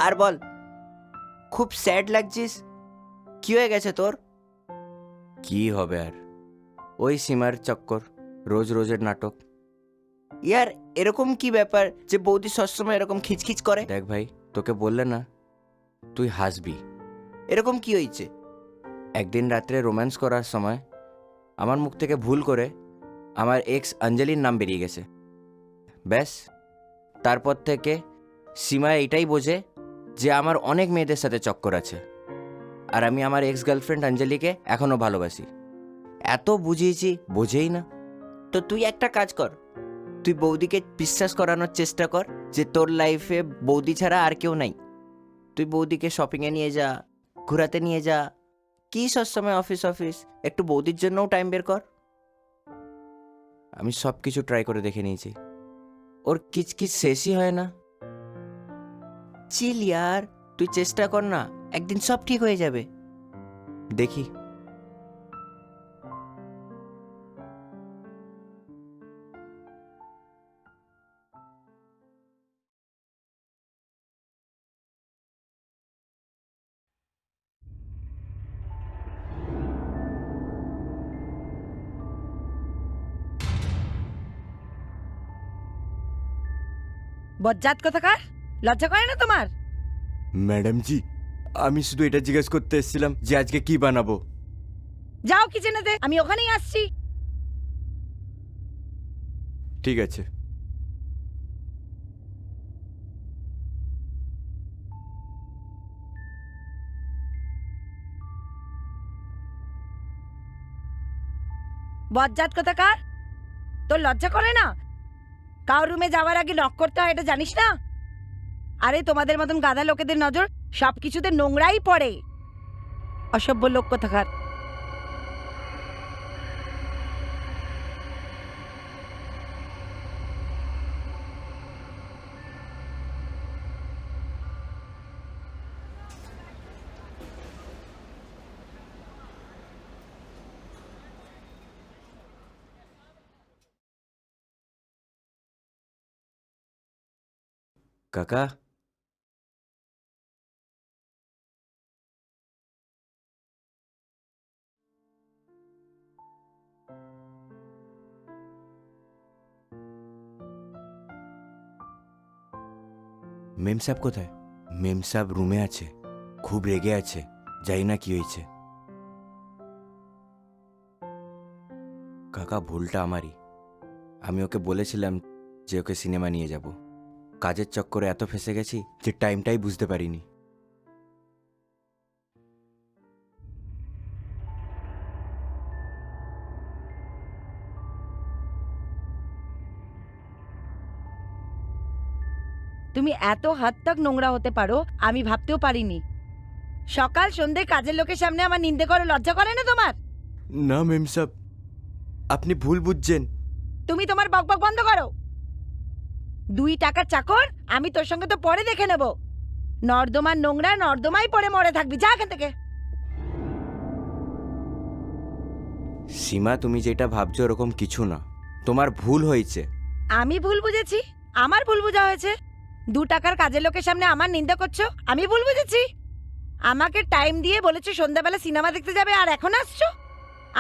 আর বল, খুব স্যাড লাগছিস, কি হয়ে গেছে তোর? কি হবে আর, ওই সীমার চক্কর, রোজ রোজের নাটক। ইয়ার এরকম কি ব্যাপার যে বৌদি সবসময় এরকম খিচখিচ করে? দেখ ভাই, তোকে বললে না তুই হাসবি। এরকম কি হয়েছে? একদিন রাত্রে রোম্যান্স করার সময় আমার মুখ থেকে ভুল করে আমার এক্স অঞ্জলির নাম বেরিয়ে গেছে। ব্যাস, তারপর থেকে সীমা এটাই বোঝে যে আমার অনেক মেয়েদের সাথে চক্কর আছে, আর আমি আমার এক্স গার্লফ্রেন্ড অঞ্জলিকে এখনও ভালোবাসি। এত বুঝিয়েছি, বোঝেই না। তো তুই একটা কাজ কর, তুই বৌদিকে বিশ্বাস করানোর চেষ্টা কর যে তোর লাইফে বৌদি ছাড়া আর কেউ নাই। তুই বৌদিকে শপিংয়ে নিয়ে যা, ঘোরাতে নিয়ে যা, কি সবসময় অফিস অফিস, একটু বৌদির জন্যও টাইম বের কর। আমি সব কিছু ট্রাই করে দেখে নিয়েছি, ওর কিচকিচ শেষই হয় না। চিল ইয়ার, তুই চেষ্টা কর না, একদিন সব ঠিক হয়ে যাবে। দেখি। বজ্জাত কোথাকার, লজ্জা করে না তোমার? ম্যাডাম জি, আমি শুধু এটা জিজ্ঞেস করতে এসেছিলাম যে আজকে কি বানাবো। যাও কিচেনেতে, আমি ওখানেই আসছি। ঠিক আছে। বজ্জাত কোথাকার, তোর লজ্জা করে না? কার রুমে যাওয়ার আগে নক করতে হয়, এটা জানিস না? আরে তোমাদের মতন গাধা লোকেদের নজর সব কিছুতে নোংরাই পড়ে। অসভ্য লোক কোথাকার। কাকা, মেম সাহেব কোথায়? মেম সাহেব রুমে আছে, খুব রেগে আছে, জানি না কি হয়েছে। কাকা, ভুলটা আমারই। আমি ওকে বলেছিলাম যে ওকে সিনেমা নিয়ে যাব, কাজের চক্করে এত ফেসে গেছি যে টাইমটাই বুঝতে পারিনি। তুমি এত হাত তক নোংরা হতে পারো আমি ভাবতেও পারিনি। সকাল সন্ধে কাজের লোকের সামনে আমার নিন্দে করো, লজ্জা করে না তোমার? না মেম সাহেব, আপনি ভুল বুঝছেন। তুমি তোমার বকবক বন্ধ করো। 2 টাকার চাকর, আমি তোর সঙ্গে তো পরে দেখে নেব। নর্দমার নোংরা নর্দমাই পড়ে মরে থাকবি, যা এখান থেকে। সীমা, তুমি যেটা ভাবছো ওরকম কিছু না, তোমার ভুল হয়েছে। আমি ভুল বুঝেছি? আমার ভুল বোঝা হয়েছে? 2 টাকার কাজের লোকের সামনে আমার নিন্দা করছো, আমি ভুল বুঝেছি? আমাকে টাইম দিয়ে বলেছো সন্ধ্যাবেলা সিনেমা দেখতে যাবে, আর এখন আসছো?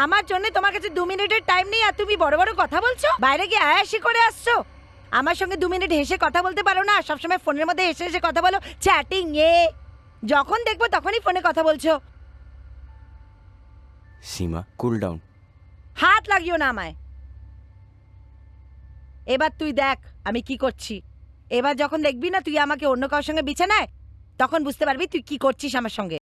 আমার জন্য তোমার কাছে 2 মিনিটের টাইম নেই, আর তুমি বড় বড় কথা বলছো, বাইরে গিয়ে আয়াসি করে আসছো। আমার সঙ্গে 2 মিনিট হেসে কথা বলতে পারো না? সবসময় ফোনের মধ্যে হেসে হেসে কথা বলো, চ্যাটিং এ। যখন দেখবো তখনই ফোনে কথা বলছো। সীমা, কুল ডাউন। হাত লাগিও না আমায়। এবার তুই দেখ আমি কি করছি। এবার যখন দেখবি না তুই আমাকে অন্য কারোর সঙ্গে বিছানায়, তখন বুঝতে পারবি তুই কি করছিস আমার সঙ্গে।